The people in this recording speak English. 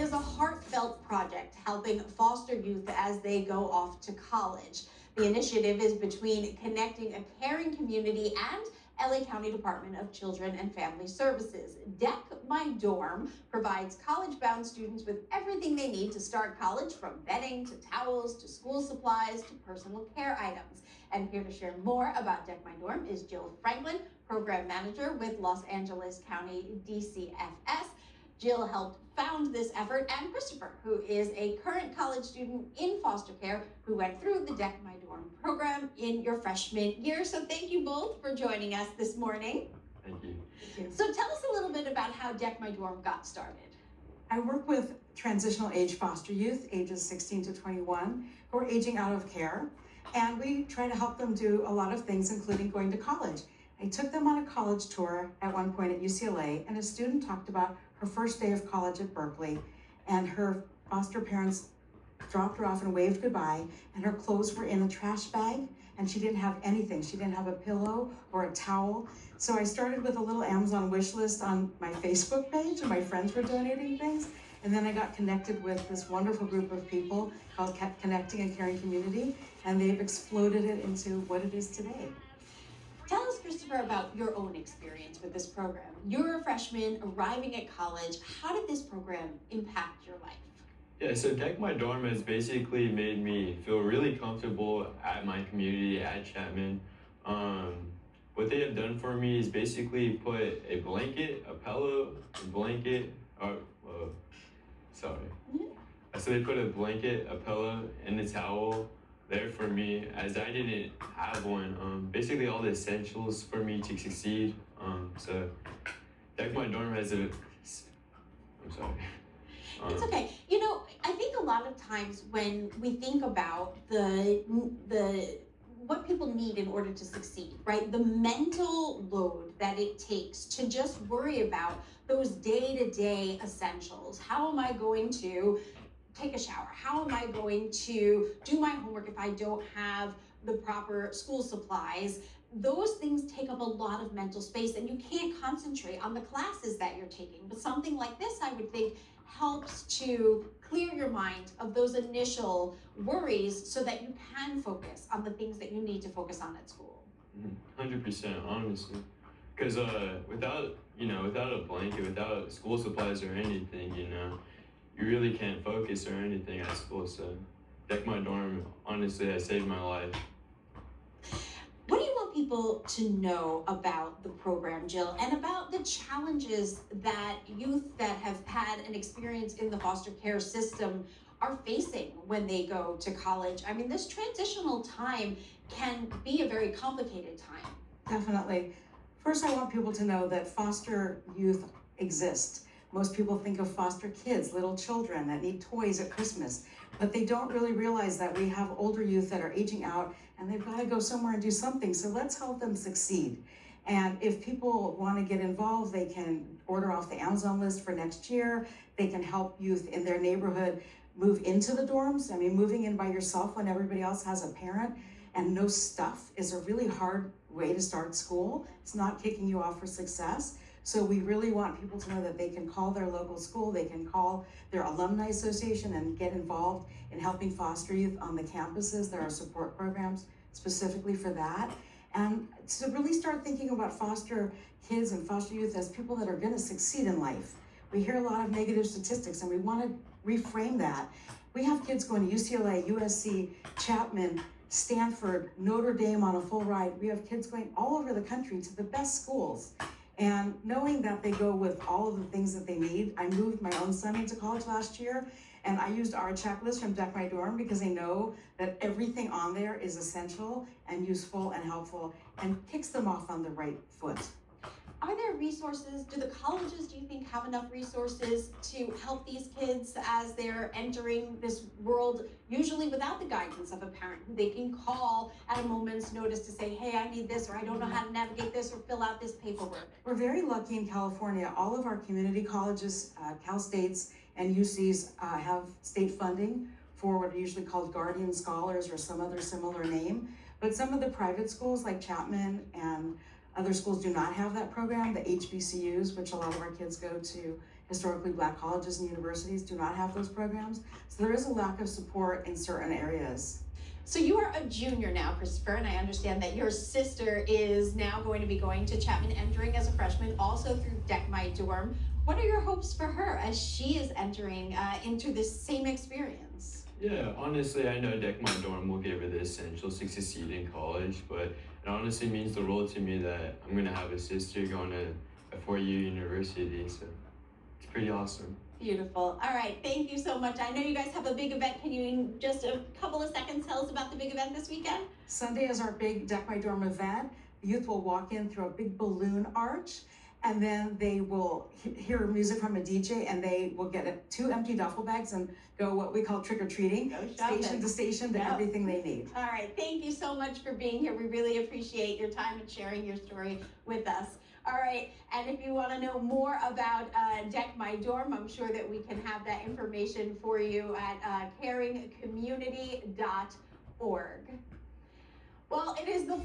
is a heartfelt project helping foster youth as they go off to college. The initiative is between connecting a caring community and LA County Department of Children and Family Services. Dec My Dorm provides college-bound students with everything they need to start college, from bedding to towels to school supplies to personal care items. And here to share more about Dec My Dorm is Jill Franklin, Program Manager with Los Angeles County DCFS. Jill helped found this effort, and Christopher, who is a current college student in foster care who went through the Dec My Dorm program in your freshman year. So thank you both for joining us this morning. Thank you. So tell us a little bit about how Dec My Dorm got started. I work with transitional age foster youth, ages 16 to 21, who are aging out of care. And we try to help them do a lot of things, including going to college. I took them on a college tour at one point at UCLA, and a student talked about her first day of college at Berkeley, and her foster parents dropped her off and waved goodbye, and her clothes were in a trash bag, and she didn't have anything. She didn't have a pillow or a towel. So I started with a little Amazon wish list on my Facebook page, and my friends were donating things. And then I got connected with this wonderful group of people called Connecting a Caring Community, and they've exploded it into what it is today. Tell us, Christopher, about your own experience with this program. You're a freshman arriving at college. How did this program impact your life? Yeah, so Dec My Dorm has basically made me feel really comfortable at my community at Chapman. What they have done for me is basically put a blanket, a pillow, a blanket, So they put a blanket, a pillow, and a towel there for me, as I didn't have one. Basically all the essentials for me to succeed. So Dec My Dorm has I'm sorry. It's okay. You know, I think a lot of times when we think about the what people need in order to succeed, right? The mental load that it takes to just worry about those day-to-day essentials. How am I going to take a shower? How am I going to do my homework if I don't have the proper school supplies? Those things take up a lot of mental space, and you can't concentrate on the classes that you're taking. But something like this, I would think, helps to clear your mind of those initial worries so that you can focus on the things that you need to focus on at school. 100%, honestly. Because without a blanket, without school supplies or anything, you really can't focus or anything at school. So Dec My Dorm, honestly, has saved my life. What do you want people to know about the program, Jill, and about the challenges that youth that have had an experience in the foster care system are facing when they go to college? I mean, this transitional time can be a very complicated time. Definitely. First, I want people to know that foster youth exist. Most people think of foster kids, little children that need toys at Christmas, but they don't really realize that we have older youth that are aging out and they've got to go somewhere and do something. So let's help them succeed. And if people want to get involved, they can order off the Amazon list for next year. They can help youth in their neighborhood move into the dorms. I mean, moving in by yourself when everybody else has a parent and no stuff is a really hard way to start school. It's not kicking you off for success. So we really want people to know that they can call their local school, they can call their alumni association and get involved in helping foster youth on the campuses. There are support programs specifically for that. And to really start thinking about foster kids and foster youth as people that are gonna succeed in life. We hear a lot of negative statistics and we wanna reframe that. We have kids going to UCLA, USC, Chapman, Stanford, Notre Dame on a full ride. We have kids going all over the country to the best schools. And knowing that they go with all of the things that they need, I moved my own son into college last year, and I used our checklist from Dec My Dorm because I know that everything on there is essential and useful and helpful and kicks them off on the right foot. Are there resources? Do the colleges, do you think, have enough resources to help these kids as they're entering this world, usually without the guidance of a parent who they can call at a moment's notice to say, hey, I need this, or I don't know how to navigate this, or fill out this paperwork? We're very lucky in California. All of our community colleges, Cal States and UCs have state funding for what are usually called guardian scholars or some other similar name. But some of the private schools like Chapman and other schools do not have that program. The HBCUs, which a lot of our kids go to historically Black colleges and universities do not have those programs. So there is a lack of support in certain areas. So you are a junior now, Christopher, and I understand that your sister is now going to be going to Chapman, entering as a freshman, also through Dec My Dorm. What are your hopes for her as she is entering into this same experience? Yeah, honestly, I know Dec My Dorm will give her the essentials to succeed in college, but it honestly means the world to me that I'm gonna have a sister going to a four-year university, so it's pretty awesome. Beautiful. All right, thank you so much. I know you guys have a big event. Can you, in just a couple of seconds, tell us about the big event this weekend? Sunday is our big Dec My Dorm event. The youth will walk in through a big balloon arch, and then they will hear music from a DJ, and they will get 2 empty duffel bags and go what we call trick-or-treating, Go shopping. station to station, to Yep. everything they need. All right, thank you so much for being here. We really appreciate your time and sharing your story with us. All right, and if you want to know more about Dec My Dorm, I'm sure that we can have that information for you at caringcommunity.org. Well, it is the